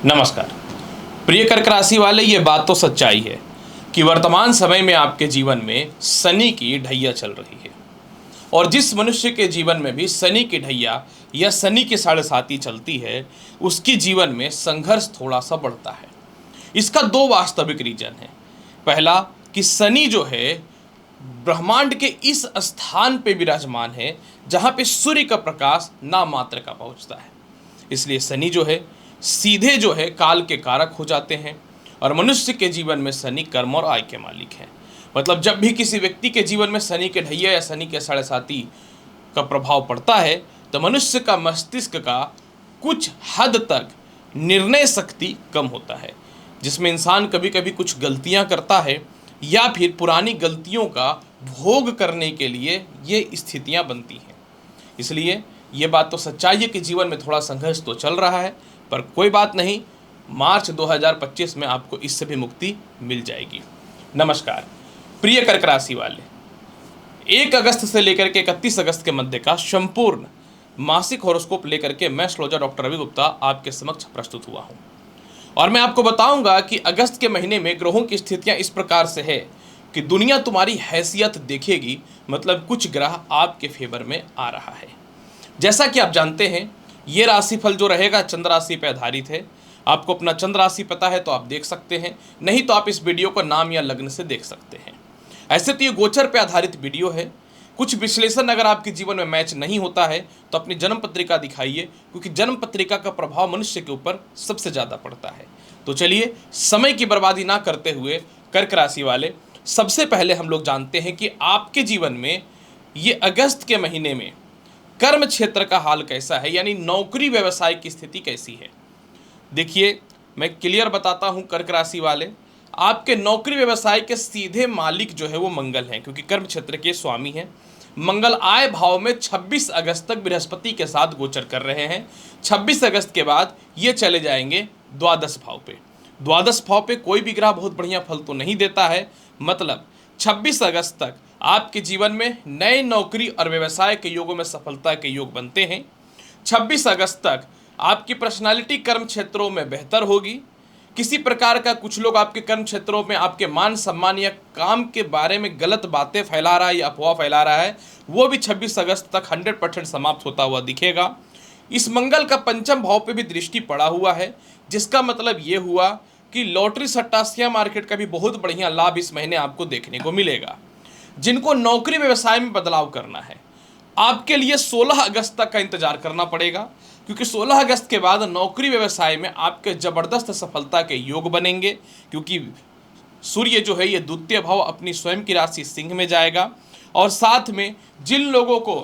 नमस्कार प्रिय कर्क राशि वाले, ये बात तो सच्चाई है कि वर्तमान समय में आपके जीवन में शनि की ढैया चल रही है। और जिस मनुष्य के जीवन में भी शनि की ढैया या शनि की साढ़े साती चलती है, उसके जीवन में संघर्ष थोड़ा सा बढ़ता है। इसका दो वास्तविक रीजन है। पहला कि शनि जो है ब्रह्मांड के इस स्थान पे विराजमान है जहाँ पे सूर्य का प्रकाश नाम मात्र का पहुँचता है। इसलिए शनि जो है सीधे जो है काल के कारक हो जाते हैं। और मनुष्य के जीवन में शनि कर्म और आय के मालिक हैं। मतलब जब भी किसी व्यक्ति के जीवन में शनि के ढैया या शनि के साढ़े साती का प्रभाव पड़ता है तो मनुष्य का मस्तिष्क का कुछ हद तक निर्णय शक्ति कम होता है, जिसमें इंसान कभी कभी कुछ गलतियां करता है या फिर पुरानी गलतियों का भोग करने के लिए ये स्थितियां बनती हैं। इसलिए ये बात तो सच्चाई है कि जीवन में थोड़ा संघर्ष तो चल रहा है, पर कोई बात नहीं, मार्च 2025 में आपको इससे भी मुक्ति मिल जाएगी। नमस्कार प्रिय कर्क राशि वाले, 1 अगस्त से लेकर के 31 अगस्त के मध्य का संपूर्ण मासिक हॉरोस्कोप लेकर के मैं एस्ट्रोलॉजर डॉक्टर रवि गुप्ता आपके समक्ष प्रस्तुत हुआ हूं। और मैं आपको बताऊंगा कि अगस्त के महीने में ग्रहों की स्थितियां इस प्रकार से है कि दुनिया तुम्हारी हैसियत देखेगी। मतलब कुछ ग्रह आपके फेवर में आ रहा है। जैसा कि आप जानते हैं, ये राशिफल जो रहेगा चंद्र राशि पर आधारित है। आपको अपना चंद्र राशि पता है तो आप देख सकते हैं, नहीं तो आप इस वीडियो को नाम या लग्न से देख सकते हैं। ऐसे तो ये गोचर पे आधारित वीडियो है। कुछ विश्लेषण अगर आपके जीवन में मैच नहीं होता है तो अपनी जन्म पत्रिका दिखाइए, क्योंकि जन्म पत्रिका का प्रभाव मनुष्य के ऊपर सबसे ज़्यादा पड़ता है। तो चलिए समय की बर्बादी ना करते हुए कर्क राशि वाले, सबसे पहले हम लोग जानते हैं कि आपके जीवन में ये अगस्त के महीने में कर्म क्षेत्र का हाल कैसा है, यानी नौकरी व्यवसाय की स्थिति कैसी है। देखिए मैं क्लियर बताता हूं कर्क राशि वाले, आपके नौकरी व्यवसाय के सीधे मालिक जो है वो मंगल हैं, क्योंकि कर्म क्षेत्र के स्वामी हैं। मंगल आय भाव में 26 अगस्त तक बृहस्पति के साथ गोचर कर रहे हैं। 26 अगस्त के बाद ये चले जाएंगे द्वादश भाव पे। द्वादश भाव पे कोई भी ग्रह बहुत बढ़िया फल तो नहीं देता है। मतलब 26 अगस्त तक आपके जीवन में नए नौकरी और व्यवसाय के योगों में सफलता के योग बनते हैं। 26 अगस्त तक आपकी पर्सनालिटी कर्म क्षेत्रों में बेहतर होगी। किसी प्रकार का कुछ लोग आपके कर्म क्षेत्रों में आपके मान सम्मान या काम के बारे में गलत बातें फैला रहा है या अफवाह फैला रहा है, वो भी 26 अगस्त तक 100% समाप्त होता हुआ दिखेगा। इस मंगल का पंचम भाव पे भी दृष्टि पड़ा हुआ है, जिसका मतलब ये हुआ कि लॉटरी सट्टा शेयर मार्केट का भी बहुत बढ़िया लाभ इस महीने आपको देखने को मिलेगा। जिनको नौकरी व्यवसाय में बदलाव करना है, आपके लिए 16 अगस्त तक का इंतजार करना पड़ेगा, क्योंकि 16 अगस्त के बाद नौकरी व्यवसाय में आपके ज़बरदस्त सफलता के योग बनेंगे। क्योंकि सूर्य जो है ये द्वितीय भाव अपनी स्वयं की राशि सिंह में जाएगा। और साथ में जिन लोगों को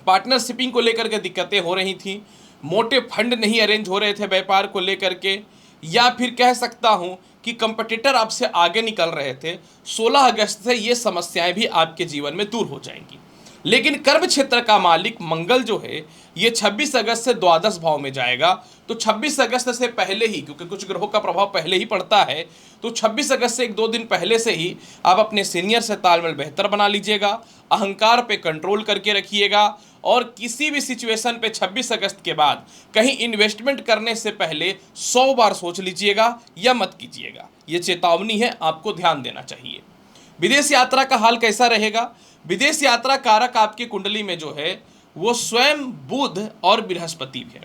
पार्टनरशिपिंग को लेकर के दिक्कतें हो रही थी, मोटे फंड नहीं अरेंज हो रहे थे व्यापार को लेकर के, या फिर कह सकता हूं कि कंपटीटर आपसे आगे निकल रहे थे, 16 अगस्त से ये समस्याएं भी आपके जीवन में दूर हो जाएंगी। लेकिन कर्म क्षेत्र का मालिक मंगल जो है ये 26 अगस्त से द्वादश भाव में जाएगा। तो 26 अगस्त से पहले ही, क्योंकि कुछ ग्रहों का प्रभाव पहले ही पड़ता है, तो 26 अगस्त से 1-2 दिन पहले से ही आप अपने सीनियर से तालमेल बेहतर बना लीजिएगा, अहंकार पे कंट्रोल करके रखिएगा। और किसी भी सिचुएशन पे 26 अगस्त के बाद कहीं इन्वेस्टमेंट करने से पहले 100 बार सोच लीजिएगा या मत कीजिएगा। ये चेतावनी है, आपको ध्यान देना चाहिए। विदेश यात्रा का हाल कैसा रहेगा? विदेश यात्रा कारक आपकी कुंडली में जो है वो स्वयं बुध और बृहस्पति है।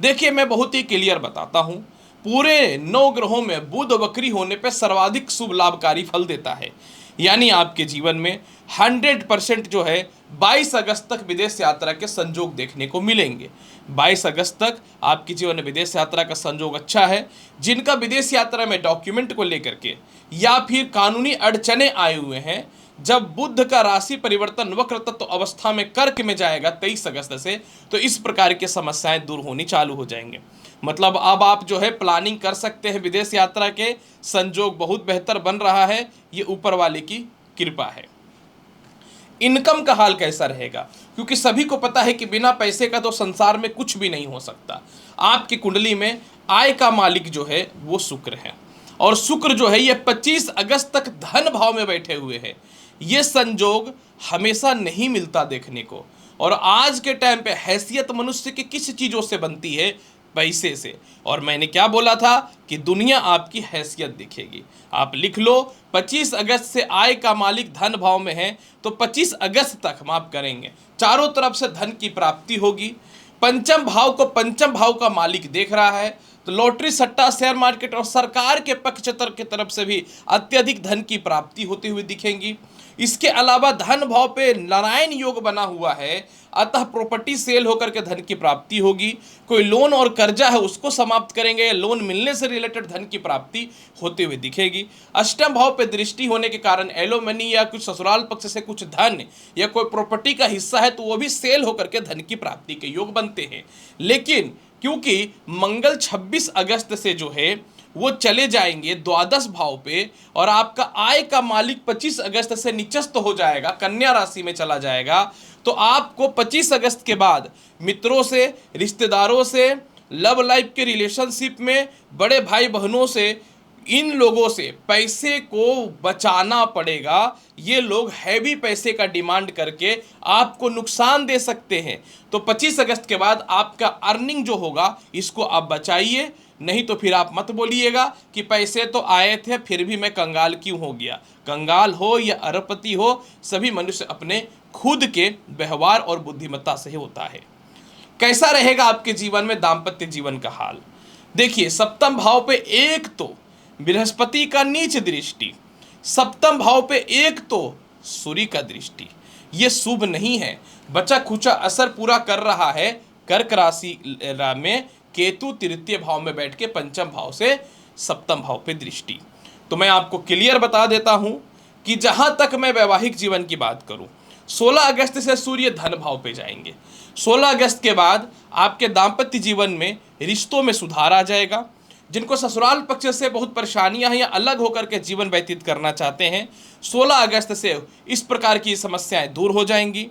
देखिए मैं बहुत ही क्लियर बताता हूँ, पूरे 9 ग्रहों में बुध वक्री होने पर सर्वाधिक शुभ लाभकारी फल देता है। यानी आपके जीवन में 100% जो है 22 अगस्त तक विदेश यात्रा के संयोग देखने को मिलेंगे। 22 अगस्त तक आपके जीवन में विदेश यात्रा का संयोग अच्छा है। जिनका विदेश यात्रा में डॉक्यूमेंट को लेकर के या फिर कानूनी अड़चने आए हुए हैं, जब बुध का राशि परिवर्तन वक्र तत्व अवस्था में कर्क में जाएगा 23 अगस्त से, तो इस प्रकार की समस्याएं दूर होनी चालू हो जाएंगे। मतलब अब आप जो है प्लानिंग कर सकते हैं विदेश यात्रा के, संयोग बहुत बेहतर बन रहा है, ये ऊपर वाले की कृपा है। इनकम का हाल कैसा रहेगा? क्योंकि सभी को पता है कि बिना पैसे का तो संसार में कुछ भी नहीं हो सकता। आपकी कुंडली में आय का मालिक जो है वो शुक्र है, और शुक्र जो है ये 25 अगस्त तक धन भाव में बैठे हुए हैं। ये संयोग हमेशा नहीं मिलता देखने को। और आज के टाइम पे हैसियत मनुष्य की किस चीज़ों से बनती है? पैसे से। और मैंने क्या बोला था कि दुनिया आपकी हैसियत दिखेगी। आप लिख लो, 25 अगस्त से आय का मालिक धन भाव में है, तो 25 अगस्त तक माफ करेंगे, चारों तरफ से धन की प्राप्ति होगी। पंचम भाव को पंचम भाव का मालिक देख रहा है, तो लॉटरी, सट्टा, शेयर मार्केट और सरकार के पक्षतर की तरफ से भी अत्यधिक धन की प्राप्ति होती हुई दिखेंगी। इसके अलावा धन भाव पे नारायण योग बना हुआ है, अतः प्रॉपर्टी सेल होकर के धन की प्राप्ति होगी। कोई लोन और कर्जा है उसको समाप्त करेंगे, लोन मिलने से रिलेटेड धन की प्राप्ति होते हुए दिखेगी। अष्टम भाव पे दृष्टि होने के कारण एलोमनी या कुछ ससुराल पक्ष से कुछ धन या कोई प्रॉपर्टी का हिस्सा है तो वो भी सेल होकर के धन की प्राप्ति के योग बनते हैं। लेकिन क्योंकि मंगल 26 अगस्त से जो है वो चले जाएंगे द्वादश भाव पे, और आपका आय का मालिक 25 अगस्त से निचस्त हो जाएगा, कन्या राशि में चला जाएगा, तो आपको 25 अगस्त के बाद मित्रों से, रिश्तेदारों से, लव लाइफ के रिलेशनशिप में, बड़े भाई बहनों से, इन लोगों से पैसे को बचाना पड़ेगा। ये लोग हैवी पैसे का डिमांड करके आपको नुकसान दे सकते हैं। तो 25 अगस्त के बाद आपका अर्निंग जो होगा इसको आप बचाइए, नहीं तो फिर आप मत बोलिएगा कि पैसे तो आए थे फिर भी मैं कंगाल क्यों हो गया। कंगाल हो या अरबपति हो, सभी मनुष्य अपने खुद के व्यवहार और बुद्धिमत्ता से ही होता है। कैसा रहेगा आपके जीवन में दाम्पत्य जीवन का हाल? देखिए, सप्तम भाव पे एक तो बृहस्पति का नीच दृष्टि, सप्तम भाव पे एक तो सूर्य का दृष्टि, ये शुभ नहीं है। बचा खुचा असर पूरा कर रहा है कर्क राशि में केतु तृतीय भाव में बैठ के पंचम भाव से सप्तम भाव पे दृष्टि। तो मैं आपको क्लियर बता देता हूं कि जहां तक मैं वैवाहिक जीवन की बात करूं, 16 अगस्त से सूर्य धन भाव पे जाएंगे। 16 अगस्त के बाद आपके दाम्पत्य जीवन में रिश्तों में सुधार आ जाएगा। जिनको ससुराल पक्ष से बहुत परेशानियां हैं या अलग होकर के जीवन व्यतीत करना चाहते हैं, 16 अगस्त से इस प्रकार की समस्याएं दूर हो जाएंगी।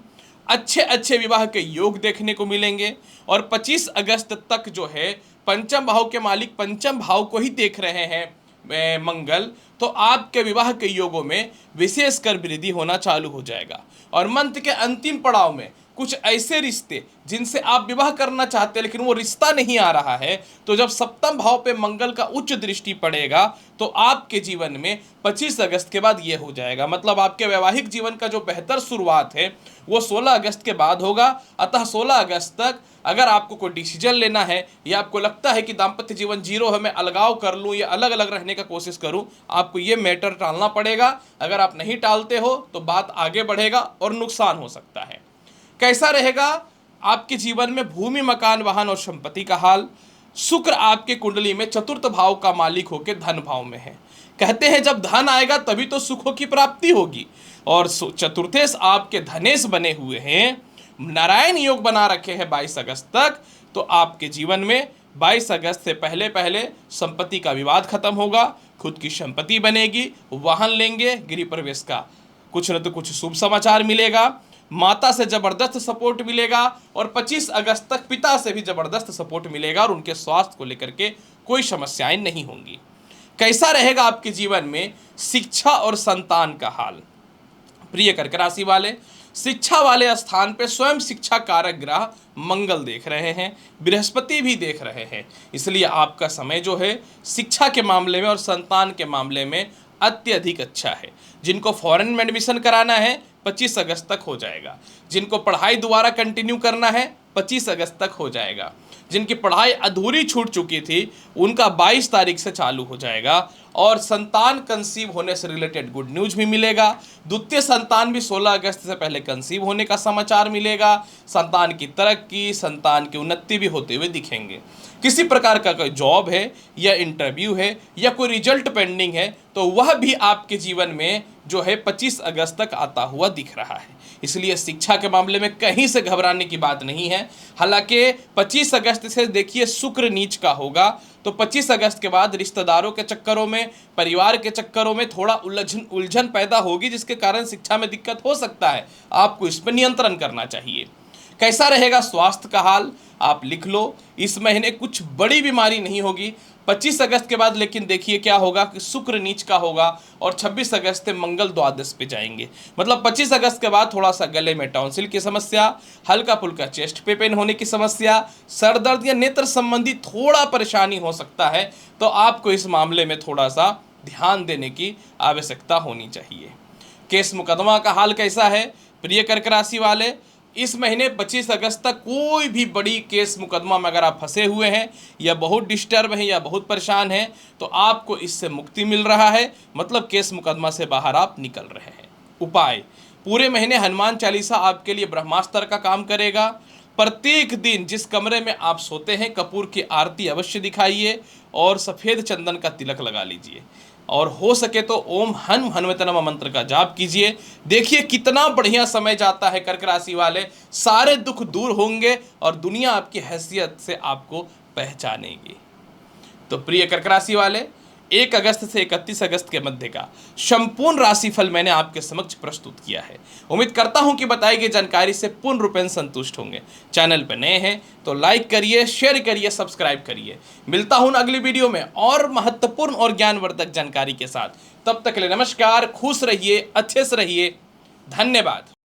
अच्छे अच्छे विवाह के योग देखने को मिलेंगे। और 25 अगस्त तक जो है पंचम भाव के मालिक पंचम भाव को ही देख रहे हैं मंगल, तो आपके विवाह के योगों में विशेषकर वृद्धि होना चालू हो जाएगा। और मंथ के अंतिम पड़ाव में कुछ ऐसे रिश्ते जिनसे आप विवाह करना चाहते हैं लेकिन वो रिश्ता नहीं आ रहा है, तो जब सप्तम भाव पे मंगल का उच्च दृष्टि पड़ेगा तो आपके जीवन में 25 अगस्त के बाद ये हो जाएगा। मतलब आपके वैवाहिक जीवन का जो बेहतर शुरुआत है वो 16 अगस्त के बाद होगा। अतः 16 अगस्त तक अगर आपको कोई डिसीजन लेना है या आपको लगता है कि दाम्पत्य जीवन जीरो है, मैं अलगाव कर लूँ या अलग अलग रहने का कोशिश करूँ, आपको ये मैटर टालना पड़ेगा। अगर आप नहीं टालते हो तो बात आगे बढ़ेगा और नुकसान हो सकता है। कैसा रहेगा आपके जीवन में भूमि, मकान, वाहन और संपत्ति का हाल? शुक्र आपके कुंडली में चतुर्थ भाव का मालिक होकर धन भाव में है। कहते हैं जब धन आएगा तभी तो सुखों की प्राप्ति होगी, और चतुर्थेश आपके धनेश बने हुए हैं, नारायण योग बना रखे हैं 22 अगस्त तक। तो आपके जीवन में 22 अगस्त से पहले पहले संपत्ति का विवाद खत्म होगा, खुद की संपत्ति बनेगी, वाहन लेंगे, गृह प्रवेश का कुछ न तो कुछ शुभ समाचार मिलेगा, माता से जबरदस्त सपोर्ट मिलेगा, और 25 अगस्त तक पिता से भी जबरदस्त सपोर्ट मिलेगा और उनके स्वास्थ्य को लेकर के कोई समस्याएं नहीं होंगी। कैसा रहेगा आपके जीवन में शिक्षा और संतान का हाल? प्रिय कर्क राशि वाले, शिक्षा वाले स्थान पे स्वयं शिक्षा कारक ग्रह मंगल देख रहे हैं, बृहस्पति भी देख रहे हैं, इसलिए आपका समय जो है शिक्षा के मामले में और संतान के मामले में अत्यधिक अच्छा है। जिनको फॉरेन में एडमिशन कराना है 25 अगस्त तक हो जाएगा, जिनको पढ़ाई दोबारा कंटिन्यू करना है 25 अगस्त तक हो जाएगा, जिनकी पढ़ाई अधूरी छूट चुकी थी उनका 22 तारीख से चालू हो जाएगा, और संतान कंसीव होने से रिलेटेड गुड न्यूज भी मिलेगा। द्वितीय संतान भी 16 अगस्त से पहले कंसीव होने का समाचार मिलेगा। संतान की तरक्की, संतान की उन्नति भी होते हुए दिखेंगे। किसी प्रकार का कोई जॉब है या इंटरव्यू है या कोई रिजल्ट पेंडिंग है तो वह भी आपके जीवन में जो है 25 अगस्त तक आता हुआ दिख रहा है। इसलिए शिक्षा के मामले में कहीं से घबराने की बात नहीं है। हालांकि 25 अगस्त से देखिए शुक्र नीच का होगा, तो 25 अगस्त के बाद रिश्तेदारों के चक्करों में, परिवार के चक्करों में थोड़ा उलझन पैदा होगी, जिसके कारण शिक्षा में दिक्कत हो सकता है। आपको इस पर नियंत्रण करना चाहिए। कैसा रहेगा स्वास्थ्य का हाल? आप लिख लो, इस महीने कुछ बड़ी बीमारी नहीं होगी। 25 अगस्त के बाद लेकिन देखिए क्या होगा कि शुक्र नीच का होगा और 26 अगस्त से मंगल द्वादश पे जाएंगे। मतलब 25 अगस्त के बाद थोड़ा सा गले में टॉन्सिल की समस्या, हल्का फुल्का चेस्ट पे पेन होने की समस्या, सर दर्द या नेत्र संबंधी थोड़ा परेशानी हो सकता है। तो आपको इस मामले में थोड़ा सा ध्यान देने की आवश्यकता होनी चाहिए। केस मुकदमा का हाल कैसा है प्रिय कर्क राशि वाले? इस महीने 25 अगस्त तक कोई भी बड़ी केस मुकदमा में अगर आप फंसे हुए हैं या बहुत डिस्टर्ब हैं या बहुत परेशान हैं तो आपको इससे मुक्ति मिल रहा है। मतलब केस मुकदमा से बाहर आप निकल रहे हैं। उपाय: पूरे महीने हनुमान चालीसा आपके लिए ब्रह्मास्त्र का काम करेगा। प्रत्येक दिन जिस कमरे में आप सोते हैं कपूर की आरती अवश्य दिखाइए और सफ़ेद चंदन का तिलक लगा लीजिए और हो सके तो ओम हनुम हनुमते नमः मंत्र का जाप कीजिए। देखिए कितना बढ़िया समय जाता है कर्क राशि वाले, सारे दुख दूर होंगे और दुनिया आपकी हैसियत से आपको पहचानेगी। तो प्रिय कर्क राशि वाले, 1 अगस्त से 31 अगस्त के मध्य का संपूर्ण राशिफल मैंने आपके समक्ष प्रस्तुत किया है। उम्मीद करता हूं कि बताई गई जानकारी से पूर्ण रूपेण संतुष्ट होंगे। चैनल पर नए हैं तो लाइक करिए, शेयर करिए, सब्सक्राइब करिए। मिलता हूं अगली वीडियो में और महत्वपूर्ण और ज्ञानवर्धक जानकारी के साथ। तब तक के लिए नमस्कार, खुश रहिए, अच्छे से रहिए, धन्यवाद।